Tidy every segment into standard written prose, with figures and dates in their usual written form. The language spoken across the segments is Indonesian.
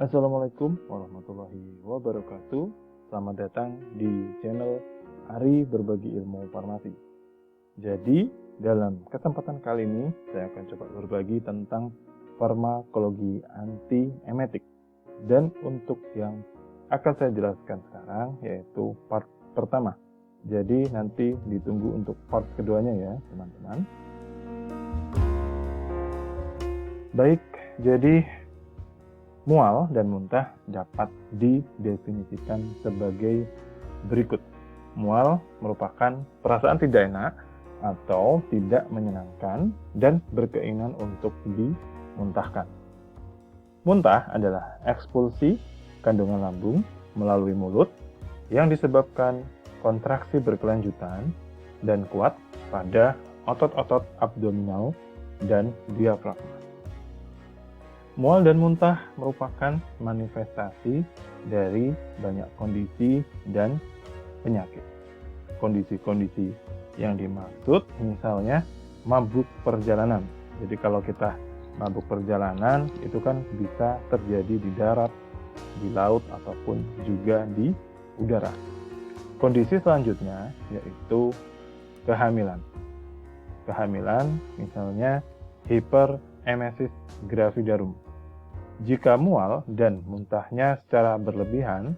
Assalamualaikum warahmatullahi wabarakatuh. Selamat datang di channel Ari Berbagi Ilmu Farmasi. Jadi, dalam kesempatan kali ini saya akan coba berbagi tentang farmakologi antiemetik. Dan untuk yang akan saya jelaskan sekarang yaitu part pertama. Jadi nanti ditunggu untuk part keduanya ya, teman-teman. Baik, jadi mual dan muntah dapat didefinisikan sebagai berikut. Mual merupakan perasaan tidak enak atau tidak menyenangkan dan berkeinginan untuk dimuntahkan. Muntah adalah ekspulsi kandungan lambung melalui mulut yang disebabkan kontraksi berkelanjutan dan kuat pada otot-otot abdominal dan diafragma. Mual dan muntah merupakan manifestasi dari banyak kondisi dan penyakit. Kondisi-kondisi yang dimaksud misalnya mabuk perjalanan. Jadi kalau kita mabuk perjalanan itu kan bisa terjadi di darat, di laut ataupun juga di udara. Kondisi selanjutnya yaitu kehamilan. Kehamilan misalnya hiperemesis gravidarum. Jika mual dan muntahnya secara berlebihan,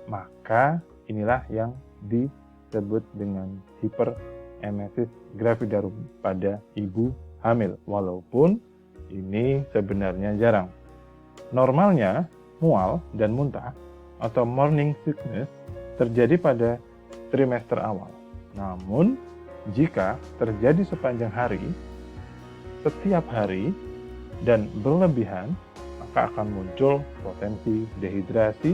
maka inilah yang disebut dengan hiperemesis gravidarum pada ibu hamil, walaupun ini sebenarnya jarang. Normalnya, mual dan muntah atau morning sickness terjadi pada trimester awal. Namun, jika terjadi sepanjang hari, setiap hari, dan berlebihan, maka akan muncul potensi dehidrasi,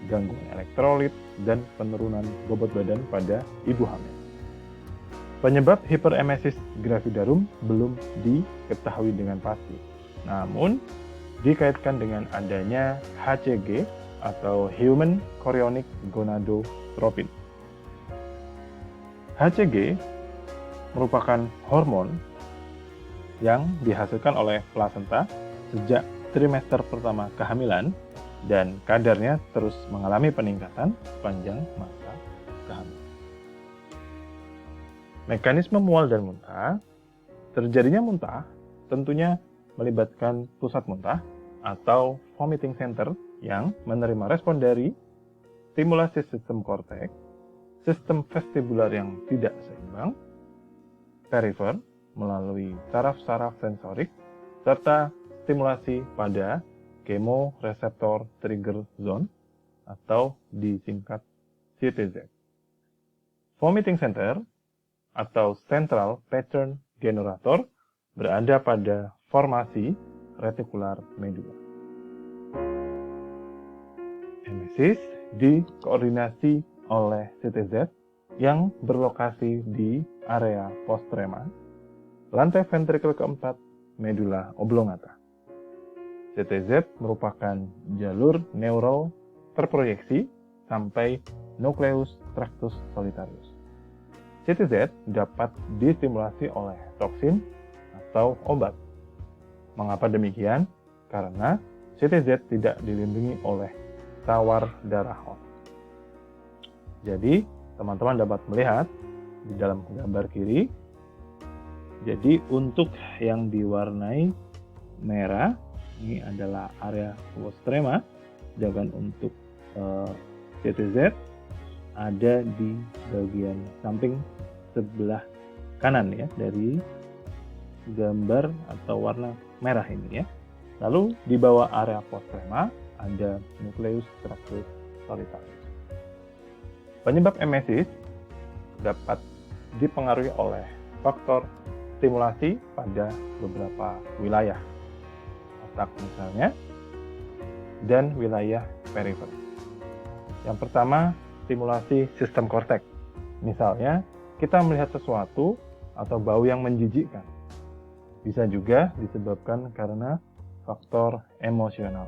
gangguan elektrolit, dan penurunan bobot badan pada ibu hamil. Penyebab hiperemesis gravidarum belum diketahui dengan pasti, namun dikaitkan dengan adanya HCG atau Human Chorionic Gonadotropin. HCG merupakan hormon yang dihasilkan oleh plasenta sejak trimester pertama kehamilan dan kadarnya terus mengalami peningkatan sepanjang masa kehamilan. Mekanisme mual dan muntah. Terjadinya muntah tentunya melibatkan pusat muntah atau vomiting center yang menerima respon dari stimulasi sistem korteks, sistem vestibular yang tidak seimbang, perifer melalui saraf-saraf sensorik, serta stimulasi pada chemoreceptor trigger zone atau disingkat CTZ. Vomiting center atau central pattern generator berada pada formasi retikular medula. Emesis dikoordinasi oleh CTZ yang berlokasi di area postrema, lantai ventrikel keempat, medula oblongata. CTZ merupakan jalur neural terproyeksi sampai nucleus tractus solitarius. CTZ dapat distimulasi oleh toksin atau obat. Mengapa demikian? Karena CTZ tidak dilindungi oleh tawar darah otak. Jadi, teman-teman dapat melihat di dalam gambar kiri. Jadi untuk yang diwarnai merah, ini adalah area postrema, sedangkan untuk CTZ ada di bagian samping sebelah kanan ya dari gambar atau warna merah ini ya. Lalu di bawah area postrema ada nucleus tractus solitarius. Penyebab emesis dapat dipengaruhi oleh faktor stimulasi pada beberapa wilayah otak misalnya dan wilayah perifer. Yang pertama, stimulasi sistem korteks. Misalnya, kita melihat sesuatu atau bau yang menjijikkan. Bisa juga disebabkan karena faktor emosional.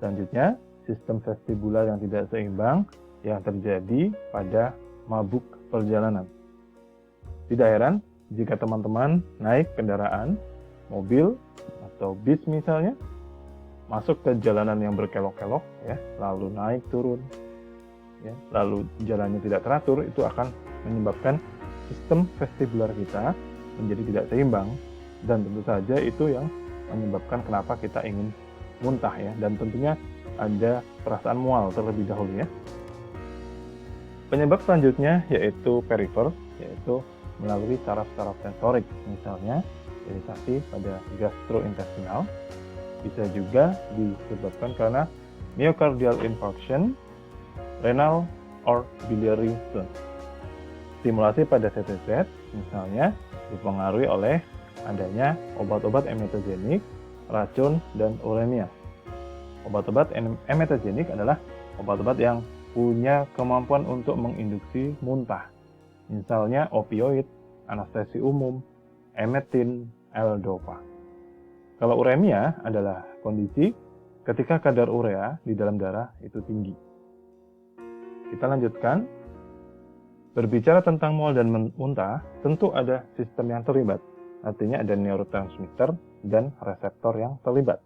Selanjutnya, sistem vestibular yang tidak seimbang yang terjadi pada mabuk perjalanan. Tidak heran jika teman-teman naik kendaraan, mobil, atau bis misalnya, masuk ke jalanan yang berkelok-kelok, ya, lalu naik turun, ya, lalu jalannya tidak teratur, itu akan menyebabkan sistem vestibular kita menjadi tidak seimbang, dan tentu saja itu yang menyebabkan kenapa kita ingin muntah, ya, dan tentunya ada perasaan mual terlebih dahulu, ya. Penyebab selanjutnya yaitu perifer, yaitu melalui saraf-saraf sensorik, misalnya iritasi pada gastrointestinal, bisa juga disebabkan karena myocardial infarction, renal, or biliary stone. Stimulasi pada CTZ misalnya dipengaruhi oleh adanya obat-obat emetogenik, racun, dan uremia. Obat-obat emetogenik adalah obat-obat yang punya kemampuan untuk menginduksi muntah. Misalnya opioid, anestesi umum, emetin, L-dopa. Kalau uremia adalah kondisi ketika kadar urea di dalam darah itu tinggi. Kita lanjutkan. Berbicara tentang mual dan muntah, tentu ada sistem yang terlibat. Artinya ada neurotransmitter dan reseptor yang terlibat.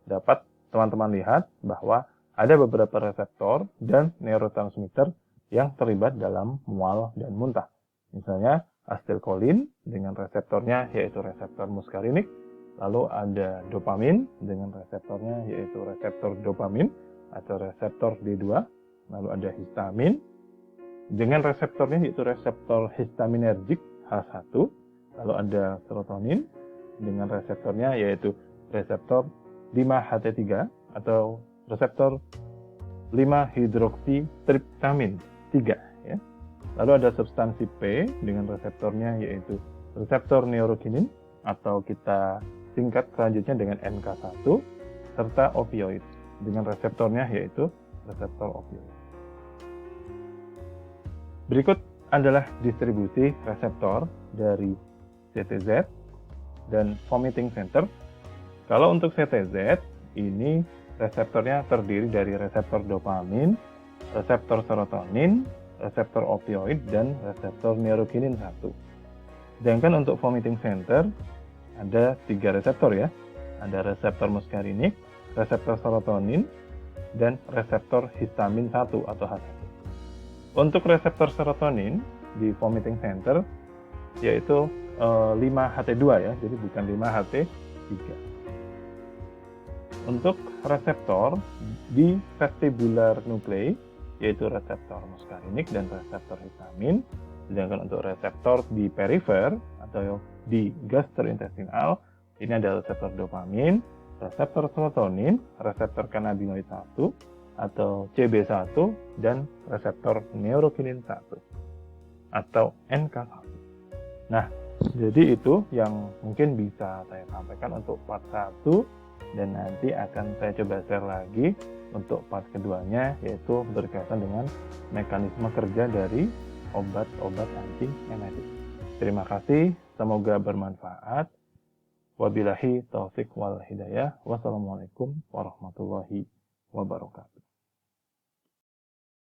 Dapat teman-teman lihat bahwa ada beberapa reseptor dan neurotransmitter yang terlibat dalam mual dan muntah. Misalnya asetilkolin dengan reseptornya yaitu reseptor muskarinik, lalu ada dopamin dengan reseptornya yaitu reseptor dopamin atau reseptor D2, lalu ada histamin dengan reseptornya yaitu reseptor histaminergik H1, lalu ada serotonin dengan reseptornya yaitu reseptor 5-HT3 atau reseptor 5-hidroksitriptamin 3, ya. Lalu ada substansi P dengan reseptornya yaitu reseptor neurokinin atau kita singkat selanjutnya dengan NK1, serta opioid dengan reseptornya yaitu reseptor opioid. Berikut adalah distribusi reseptor dari CTZ dan vomiting center. Kalau untuk CTZ, ini reseptornya terdiri dari reseptor dopamin, reseptor serotonin, reseptor opioid, dan reseptor neurokinin 1. Sedangkan untuk vomiting center, ada 3 reseptor, ya. Ada reseptor muskarinik, reseptor serotonin, dan reseptor histamin 1 atau H1. Untuk reseptor serotonin di vomiting center yaitu 5-HT2, ya, jadi bukan 5-HT3. Untuk reseptor di vestibular nuclei yaitu reseptor muskarinik dan reseptor histamin, sedangkan untuk reseptor di perifer atau di gastrointestinal ini ada reseptor dopamin, reseptor serotonin, reseptor cannabinoid 1 atau CB1, dan reseptor neurokinin 1 atau NK1. Nah, jadi itu yang mungkin bisa saya sampaikan untuk part 1, dan nanti akan saya coba share lagi untuk part keduanya, yaitu berkaitan dengan mekanisme kerja dari obat-obat anti-emetik. Terima kasih, semoga bermanfaat. Wabillahi taufik wal hidayah. Wassalamualaikum warahmatullahi wabarakatuh.